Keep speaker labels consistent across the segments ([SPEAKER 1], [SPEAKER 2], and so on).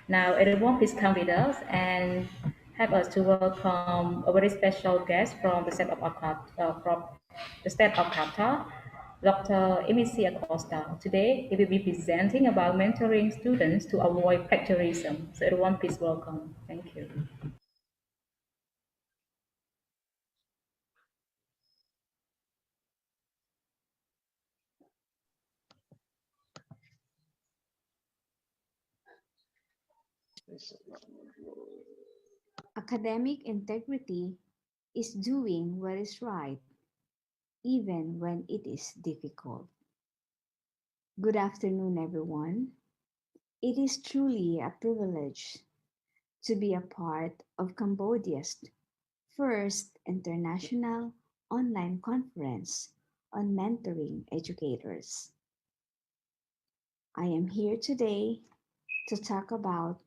[SPEAKER 1] Now, everyone, please come with us and help us to welcome a very special guest from the state of Qatar, Dr. Emisi Acosta. Today, he will be presenting about mentoring students to avoid plagiarism. So, everyone, please welcome. Thank you.
[SPEAKER 2] Academic integrity is doing what is right, even when it is difficult. Good afternoon, everyone. It is truly a privilege to be a part of Cambodia's first international online conference on mentoring educators. I am here today to talk about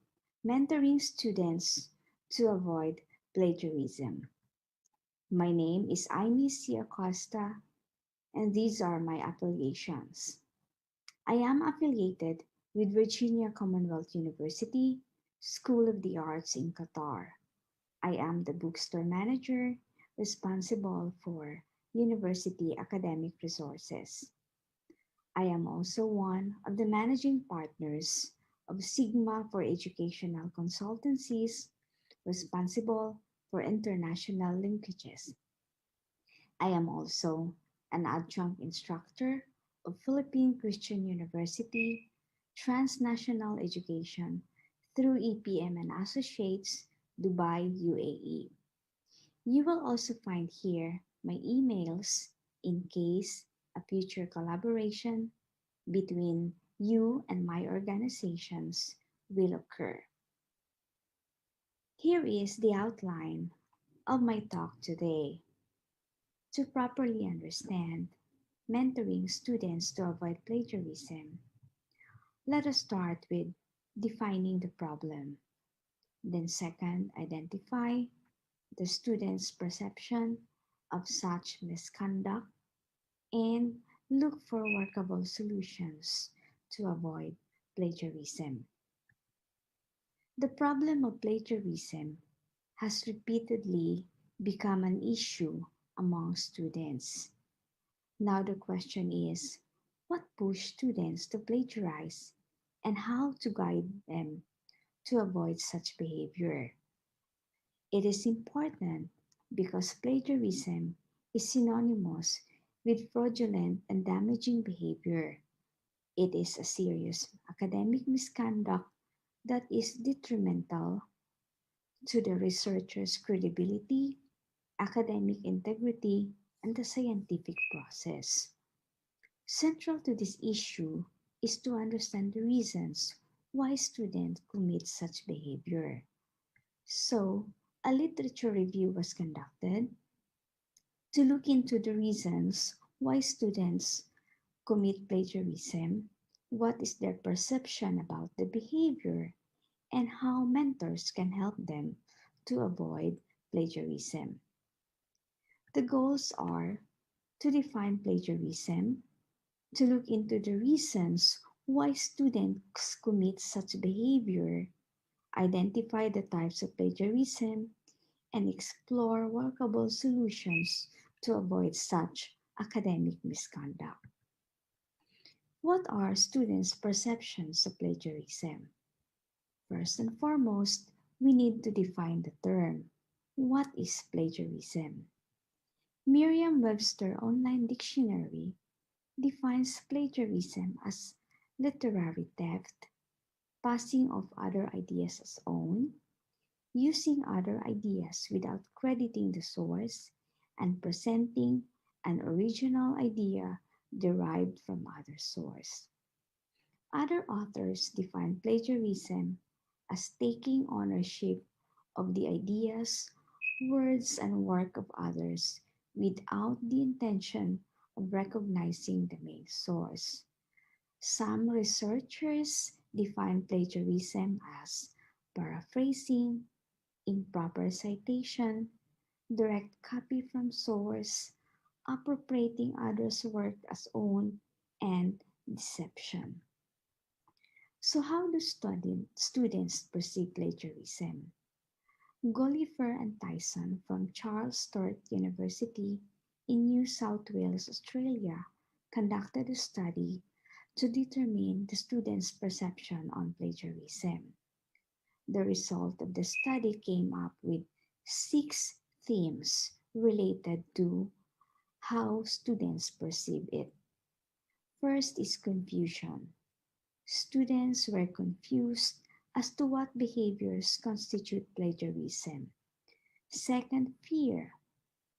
[SPEAKER 2] mentoring students to avoid plagiarism. My name is Amy C. Acosta, and these are my affiliations. I am affiliated with Virginia Commonwealth University School of the Arts in Qatar. I am the bookstore manager responsible for university academic resources. I am also one of the managing partners of Sigma for Educational Consultancies, responsible for international linkages. I am also an adjunct instructor of Philippine Christian University Transnational Education through EPM and Associates, Dubai, UAE. You will also find here my emails in case a future collaboration between you and my organizations will occur. Here is the outline of my talk today. To properly understand mentoring students to avoid plagiarism, let us start with defining the problem. Then, second, identify the student's perception of such misconduct and look for workable solutions to avoid plagiarism. The problem of plagiarism has repeatedly become an issue among students. Now the question is, what pushed students to plagiarize and how to guide them to avoid such behavior? It is important because plagiarism is synonymous with fraudulent and damaging behavior. It is a serious academic misconduct that is detrimental to the researcher's credibility, academic integrity, and the scientific process. Central to this issue is to understand the reasons why students commit such behavior. So, a literature review was conducted to look into the reasons why students commit plagiarism, what is their perception about the behavior, and how mentors can help them to avoid plagiarism. The goals are to define plagiarism, to look into the reasons why students commit such behavior, identify the types of plagiarism, and explore workable solutions to avoid such academic misconduct. What are students' perceptions of plagiarism? First and foremost, we need to define the term. What is plagiarism? Merriam-Webster Online Dictionary defines plagiarism as literary theft, passing off other ideas as own, using other ideas without crediting the source, and presenting an original idea derived from other source. Other authors define plagiarism as taking ownership of the ideas, words, and work of others without the intention of recognizing the main source. Some researchers define plagiarism as paraphrasing, improper citation, direct copy from source, appropriating others' work as own, and deception. So, how do students perceive plagiarism? Gollifer and Tyson from Charles Sturt University in New South Wales, Australia, conducted a study to determine the students' perception on plagiarism. The result of the study came up with 6 themes related to how students perceive it. First is confusion. Students were confused as to what behaviors constitute plagiarism. Second, fear.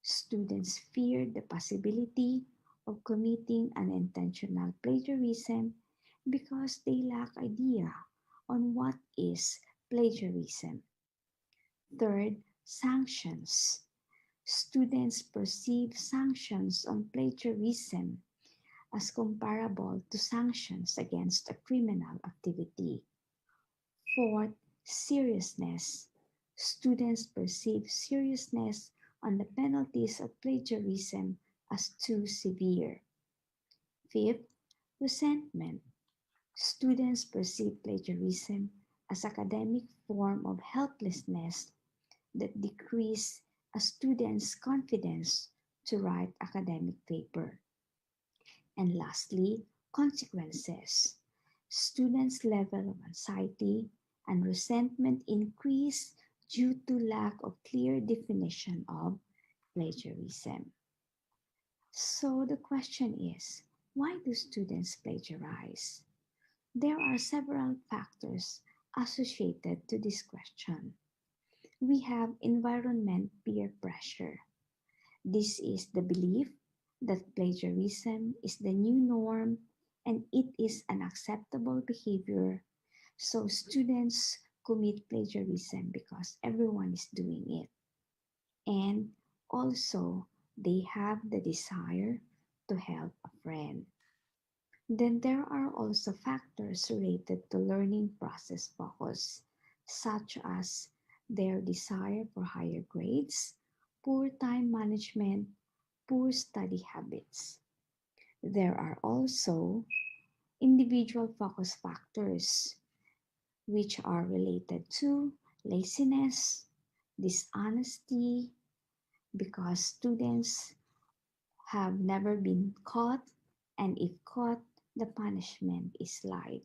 [SPEAKER 2] Students feared the possibility of committing unintentional plagiarism because they lack idea on what is plagiarism. Third, sanctions. Students perceive sanctions on plagiarism as comparable to sanctions against a criminal activity. Fourth, seriousness. Students perceive seriousness on the penalties of plagiarism as too severe. Fifth, resentment. Students perceive plagiarism as academic form of helplessness that decrease a student's confidence to write academic paper. And lastly, consequences. Students' level of anxiety and resentment increase due to lack of clear definition of plagiarism. So the question is, why do students plagiarize? There are several factors associated to this question. We have environment peer pressure. This is the belief that plagiarism is the new norm and it is an acceptable behavior. So students commit plagiarism because everyone is doing it. And also, they have the desire to help a friend. Then there are also factors related to learning process focus, such as their desire for higher grades, poor time management, poor study habits. There are also individual focus factors, which are related to laziness, dishonesty, because students have never been caught, and if caught, the punishment is light.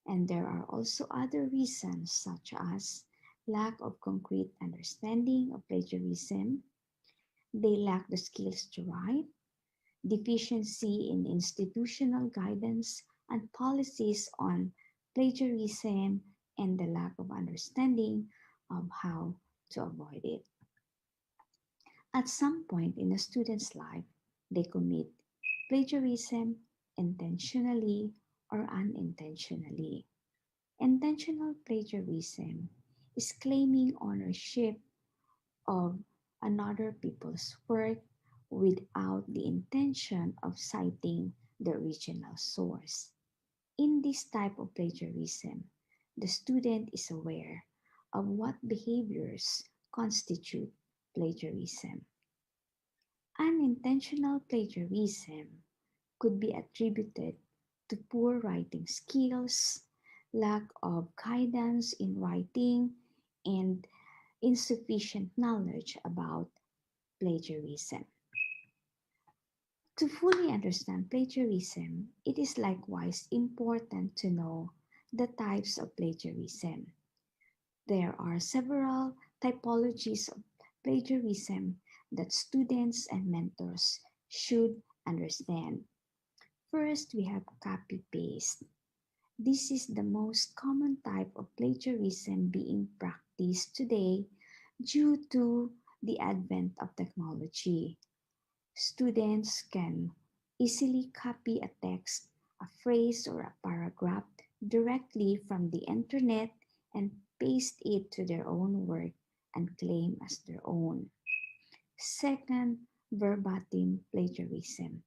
[SPEAKER 2] And there are also other reasons, such as lack of concrete understanding of plagiarism, they lack the skills to write, deficiency in institutional guidance and policies on plagiarism, and the lack of understanding of how to avoid it. At some point in a student's life, they commit plagiarism intentionally or unintentionally. Intentional plagiarism is claiming ownership of another people's work without the intention of citing the original source. In this type of plagiarism, the student is aware of what behaviors constitute plagiarism. Unintentional plagiarism could be attributed to poor writing skills, lack of guidance in writing, and insufficient knowledge about plagiarism. To fully understand plagiarism, it is likewise important to know the types of plagiarism. There are several typologies of plagiarism that students and mentors should understand. First, we have copy paste. This is the most common type of plagiarism being practiced today due to the advent of technology. Students can easily copy a text, a phrase, or a paragraph directly from the internet and paste it to their own work and claim as their own. Second, verbatim plagiarism.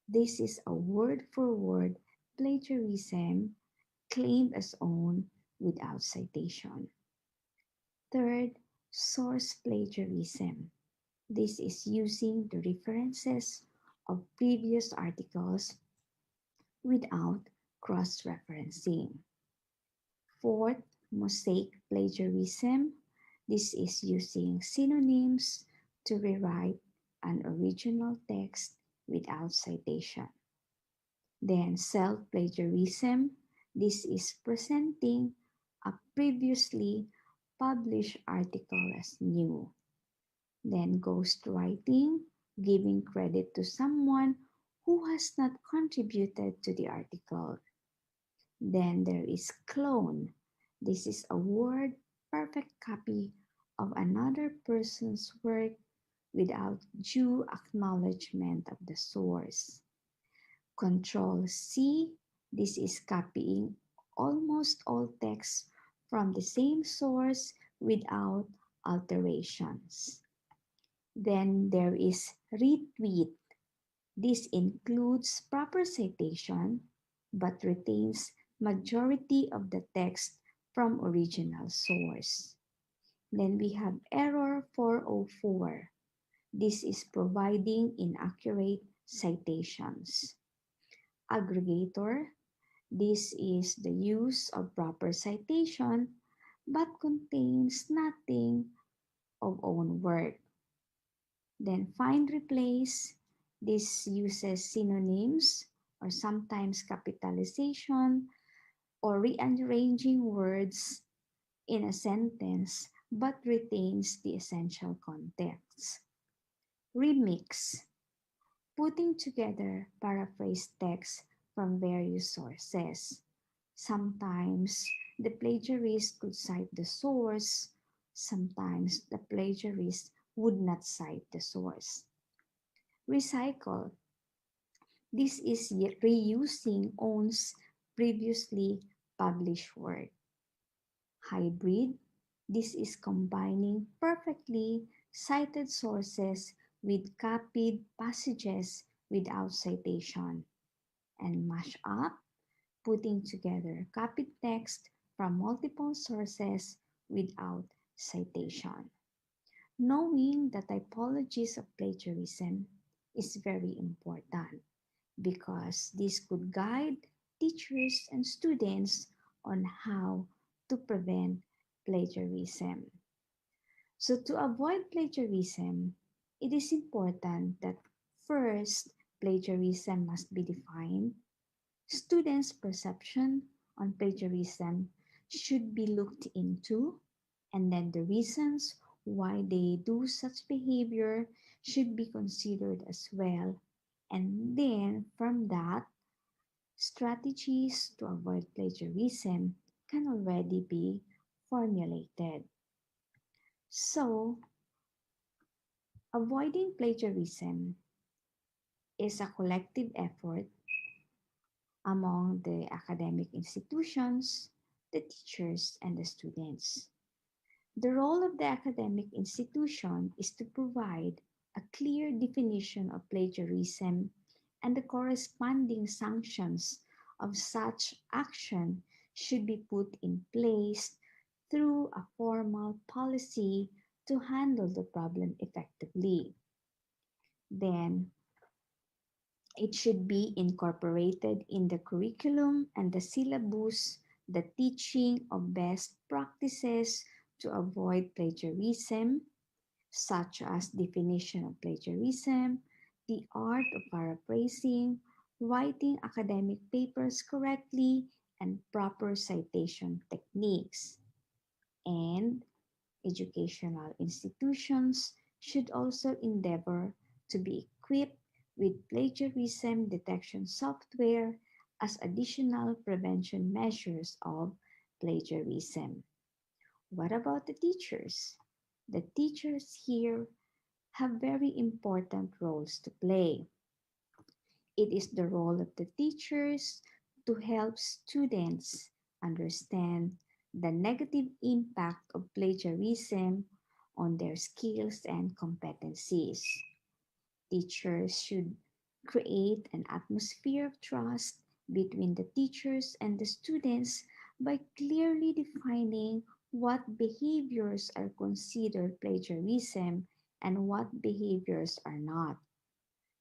[SPEAKER 2] This is a word for word plagiarism claimed as own without citation. Third, source plagiarism. This is using the references of previous articles without cross referencing. Fourth, mosaic plagiarism. This is using synonyms to rewrite an original text without citation. Then self-plagiarism. This is presenting a previously published article as new. Then ghostwriting, giving credit to someone who has not contributed to the article. Then there is clone. This is a word perfect copy of another person's work without due acknowledgement of the source. Control C. This is copying almost all text from the same source without alterations. Then there is retweet. This includes proper citation but retains majority of the text from original source. Then we have error 404. This is providing inaccurate citations. Aggregator. This is the use of proper citation but contains nothing of own work. Then find replace. This uses synonyms or sometimes capitalization or rearranging words in a sentence but retains the essential context. Remix. Putting together paraphrased text from various sources. Sometimes the plagiarist could cite the source, sometimes the plagiarist would not cite the source. Recycle. This is reusing owns previously published work. Hybrid. This is combining perfectly cited sources with copied passages without citation. And mash up, putting together copied text from multiple sources without citation. Knowing the typologies of plagiarism is very important because this could guide teachers and students on how to prevent plagiarism. So, to avoid plagiarism, it is important that first, plagiarism must be defined. Students' perception on plagiarism should be looked into, and then the reasons why they do such behavior should be considered as well. And then from that, strategies to avoid plagiarism can already be formulated. So, avoiding plagiarism is a collective effort among the academic institutions, the teachers, and the students. The role of the academic institution is to provide a clear definition of plagiarism and the corresponding sanctions of such action should be put in place through a formal policy to handle the problem effectively. Then, it should be incorporated in the curriculum and the syllabus, the teaching of best practices to avoid plagiarism, such as definition of plagiarism, the art of paraphrasing, writing academic papers correctly, and proper citation techniques. And educational institutions should also endeavor to be equipped with plagiarism detection software as additional prevention measures of plagiarism. What about the teachers? The teachers here have very important roles to play. It is the role of the teachers to help students understand the negative impact of plagiarism on their skills and competencies. Teachers should create an atmosphere of trust between the teachers and the students by clearly defining what behaviors are considered plagiarism and what behaviors are not.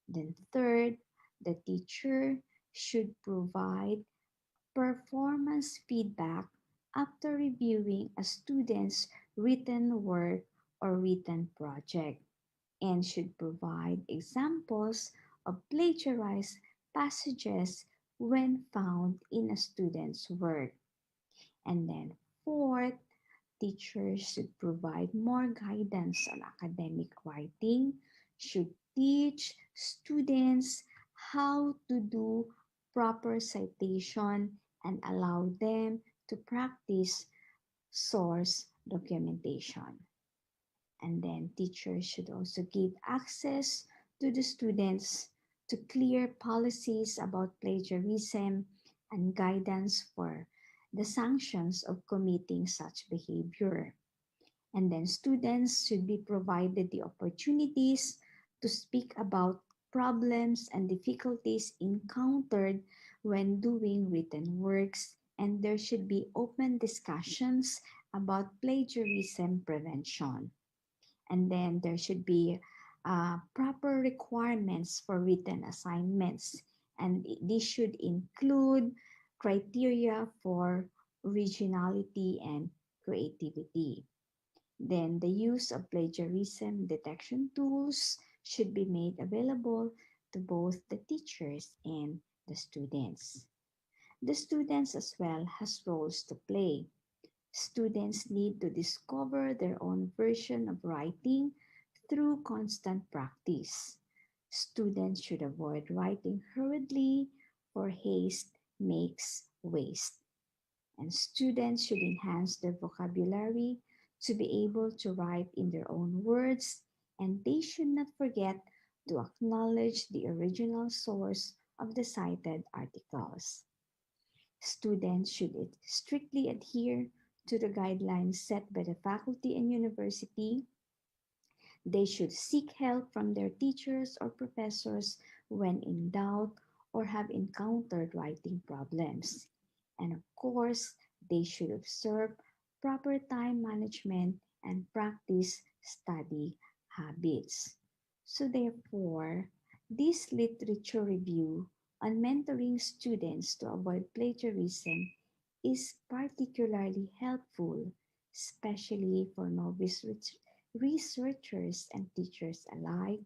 [SPEAKER 2] Then, third, the teacher should provide performance feedback after reviewing a student's written work or written project and should provide examples of plagiarized passages when found in a student's work. And then, fourth, teachers should provide more guidance on academic writing, should teach students how to do proper citation and allow them to practice source documentation. And then teachers should also give access to the students to clear policies about plagiarism and guidance for the sanctions of committing such behavior. And then students should be provided the opportunities to speak about problems and difficulties encountered when doing written works, and there should be open discussions about plagiarism prevention. And then there should be proper requirements for written assignments, and this should include criteria for originality and creativity. Then the use of plagiarism detection tools should be made available to both the teachers and the students. The students as well has roles to play. Students need to discover their own version of writing through constant practice. Students should avoid writing hurriedly, for haste makes waste. And students should enhance their vocabulary to be able to write in their own words, and they should not forget to acknowledge the original source of the cited articles. Students should strictly adhere to the guidelines set by the faculty and university. They should seek help from their teachers or professors when in doubt or have encountered writing problems. And of course, they should observe proper time management and practice study habits. So, therefore, this literature review on mentoring students to avoid plagiarism is particularly helpful, especially for novice researchers and teachers alike,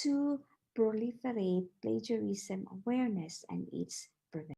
[SPEAKER 2] to proliferate plagiarism awareness and its